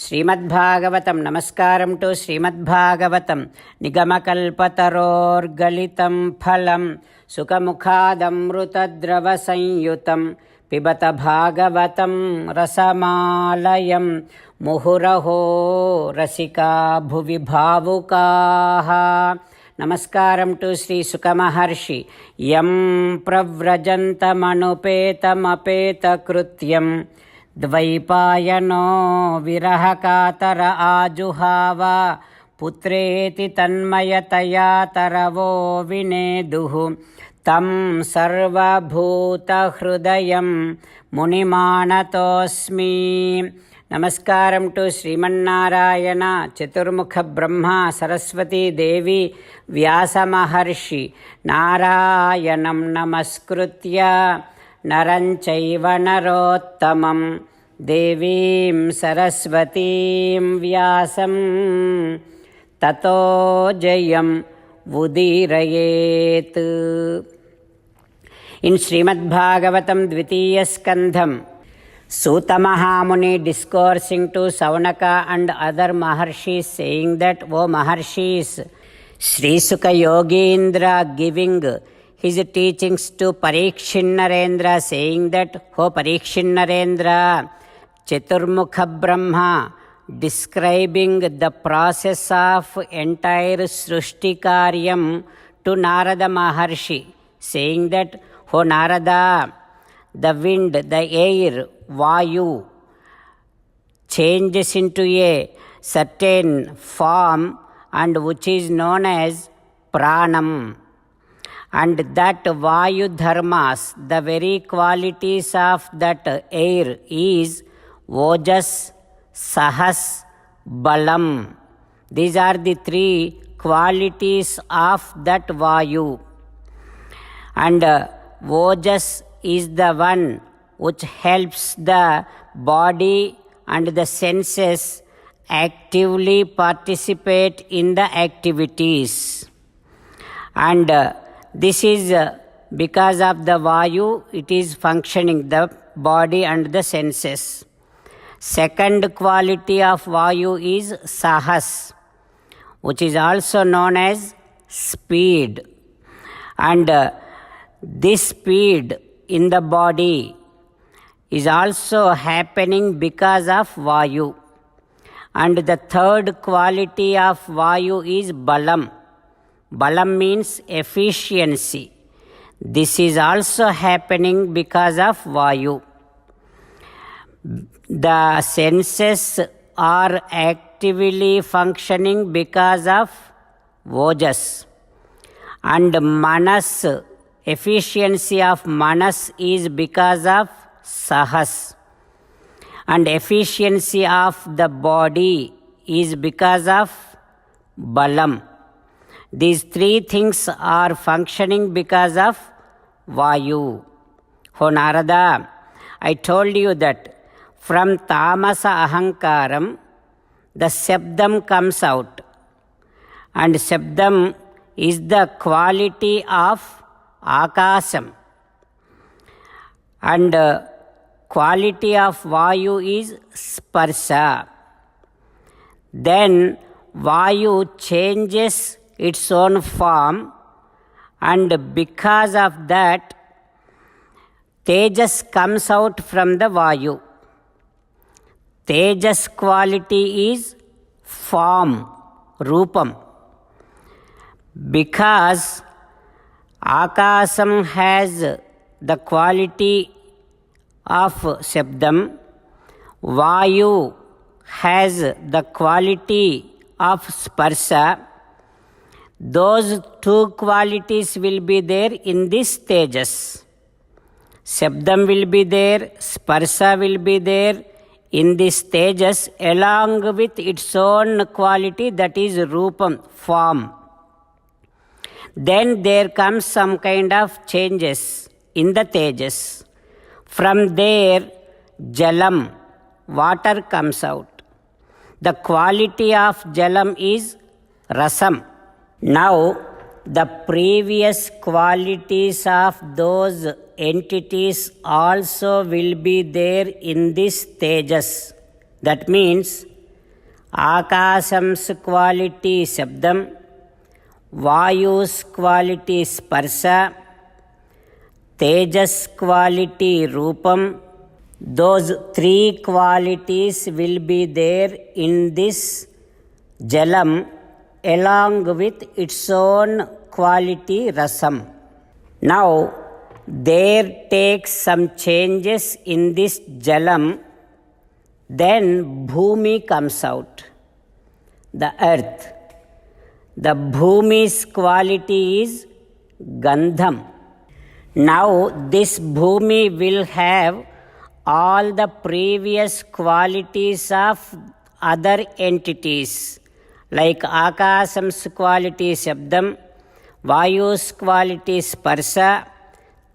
శ్రీమద్భాగవతం. నమస్కారం టు శ్రీమద్భాగవతం. నిగమకల్పతరోర్గలితం ఫలం సుఖముఖాదమృతద్రవ సంయుతం పిబత భాగవతం రసమాలయం ముహురహో రసికా భువి భావుకాః. నమస్కారం టు శ్రీ సుఖమహర్షి. యం ప్రవ్రజంతమనుపేతమపేతకృత్యం ద్వైపాయనో విరహకాతర ఆజుహావ పుత్రేతి తన్మయతయా తరవో వినేదుః తం సర్వభూతహృదయం మునిమానతోస్మి. నమస్కారం టు శ్రీమన్నారాయణ, చతుర్ముఖ బ్రహ్మ, సరస్వతీదేవి, వ్యాసమహర్షి. నారాయణం నమస్కృత్య నరం చైవ నరోత్తమం దేవీం సరస్వతీం వ్యాసం తతో జయం ఉదీరయేత్. ఇన్ శ్రీమద్భాగవతం ద్వితీయ స్కంధం, Suta Mahamuni discoursing to Saunaka and other Maharshis, saying that, O Maharshis, Sri Sukha Yogindra giving his teachings to Parikshin-Narendra, saying that, O Parikshin-Narendra, Chaturmukha Brahma describing the process of entire Srushti Karyam to Narada Maharshi, saying that, O Narada, the wind, the air, Vayu, changes into a certain form and which is known as Pranam. And that Vayu dharmas, the very qualities of that air is Ojas, Sahas, Balam. These are the three qualities of that Vayu. And Ojas is the one which helps the body and the senses actively participate in the activities. And this is because of the Vayu, it is functioning, the body and the senses. Second quality of Vayu is Sahas, which is also known as speed. And this speed in the body is also happening because of Vayu. And the third quality of Vayu is Balam. Balam means efficiency. This is also happening because of Vayu. The senses are actively functioning because of Ojas. And Manas, efficiency of Manas is because of Sahas. And efficiency of the body is because of Balam. These three things are functioning because of Vayu. O Narada, I told you that from Tamasa Ahankaram, the Shabdam comes out. And Shabdam is the quality of Akasam. And quality of Vayu is Sparsha. Then Vayu changes its own form, and because of that, Tejas comes out from the Vayu. Tejas quality is form, Rupam. Because Akasam has the quality of Shabdam, Vayu has the quality of Sparsha. Those two qualities will be there in this Tejas. Shabdam will be there, Sparsha will be there in this Tejas along with its own quality, that is Rupam, form. Then there comes some kind of changes in the Tejas. From there, Jalam, water comes out. The quality of Jalam is Rasam. Now, the previous qualities of those entities also will be there in this Tejas. That means Akasam's quality Shabdam, Vayu's quality Sparsha, Tejas quality Rupam. Those three qualities will be there in this Jalam along with its own quality Rasam. Now, there takes some changes in this Jalam, then Bhumi comes out, the earth. The Bhumi's quality is Gandham. Now, this Bhumi will have all the previous qualities of other entities, like Akasam's quality Shabdam, Vayu's quality Sparsha,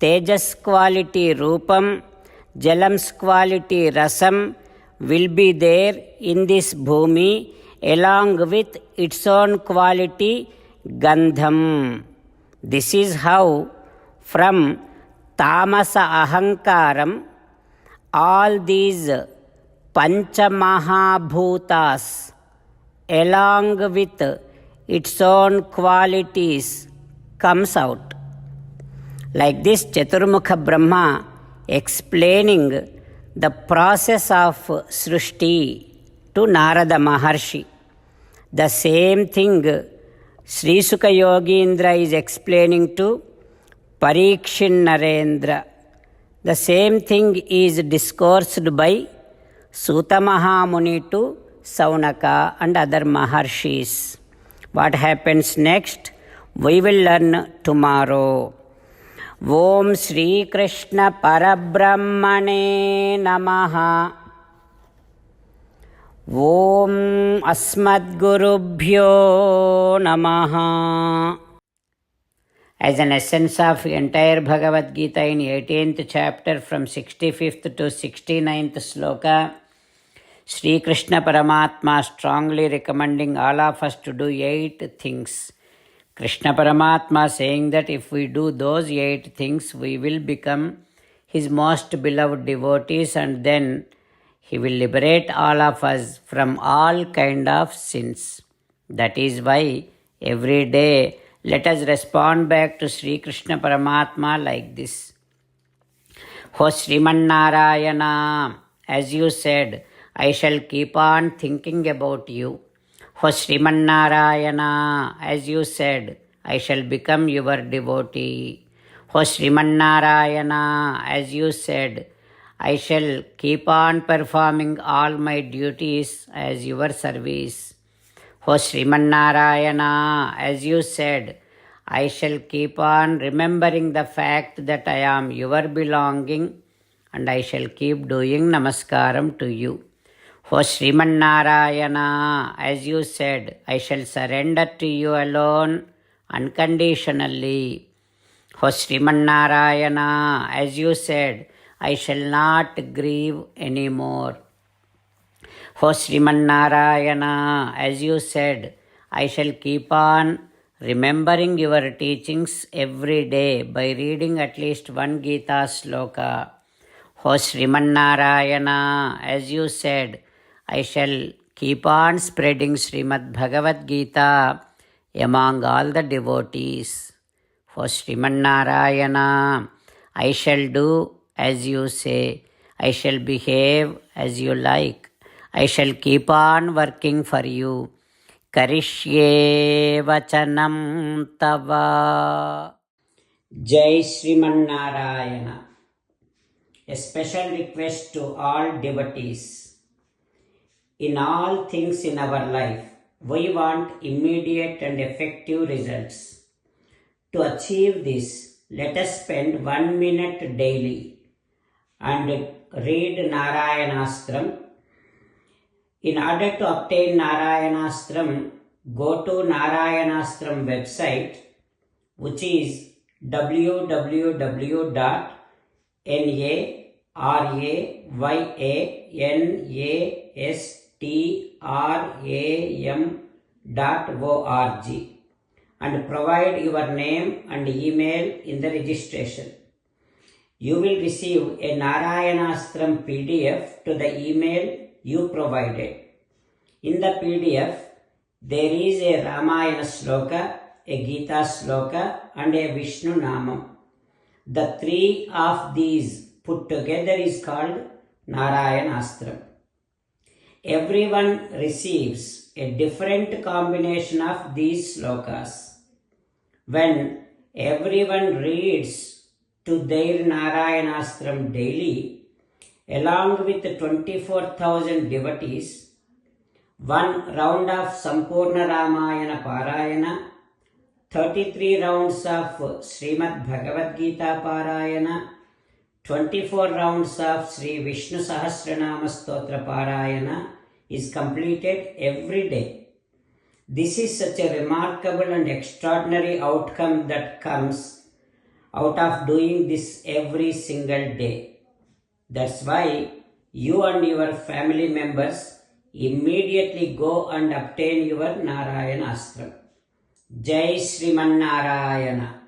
Tejas quality Rupam, Jalam's quality Rasam will be there in this Bhumi along with its own quality Gandham. This is how from Tamasa Ahankaram all these Panchamahabhutas along with its own qualities comes out. Like this Chaturmukha Brahma explaining the process of Srishti to Narada Maharshi. The same thing Sri Sukha Yogindra is explaining to Parikshin Narendra. The same thing is discoursed by Suta Mahamuni to Saunaka and other Maharshis. What happens next? We will learn tomorrow. Om Shri Krishna Parabrahmane Namaha. Om Asmadgurubhyo Namaha. As an essence of entire Bhagavad Gita in 18th chapter from 65th to 69th sloka, Sri Krishna Paramatma strongly recommending all of us to do 8 things. Krishna Paramatma saying that if we do those 8 things, we will become His most beloved devotees and then He will liberate all of us from all kind of sins. That is why every day let us respond back to Sri Krishna Paramatma like this. O Sriman Narayana, as you said, I shall keep on thinking about you. O Sriman Narayana, as you said, I shall become your devotee. O Sriman Narayana, as you said, I shall keep on performing all my duties as your service. O Sriman Narayana, as you said, I shall keep on remembering the fact that I am your belonging and I shall keep doing namaskaram to you. O Sriman Narayana, as you said, I shall surrender to you alone unconditionally. O Sriman Narayana, as you said, I shall not grieve anymore. O Sriman Narayana, as you said, I shall keep on remembering your teachings every day by reading at least one Gita sloka. O Sriman Narayana, as you said, I shall keep on spreading Srimad Bhagavad Gita among all the devotees. O Sriman Narayana, I shall do as you say. I shall behave as you like. I shall keep on working for you. Karishye vachanam tava. Jai Sriman Narayana. A special request to all devotees. In all things in our life, we want immediate and effective results. To achieve this, let us spend 1 minute daily and read Narayanastram. In order to obtain Narayanastram, go to Narayanastram website, which is www.narayanastram.org and provide your name and email in the registration. You will receive a Narayanastram PDF to the email you provided. In the PDF, there is a Ramayana sloka, a Gita sloka, and a Vishnu Namam. The three of these put together is called Narayanastram. Everyone receives a different combination of these slokas. When everyone reads to their Narayanastram daily, along with 24,000 devotees, one round of Sampurna Ramayana Parayana, 33 rounds of Srimad Bhagavad Gita Parayana, 24 rounds of Sri Vishnu Sahasranama Stotra Parayana is completed every day. This is such a remarkable and extraordinary outcome that comes out of doing this every single day. That's why you and your family members immediately go and obtain your Narayanastram. Jai Sriman Narayana.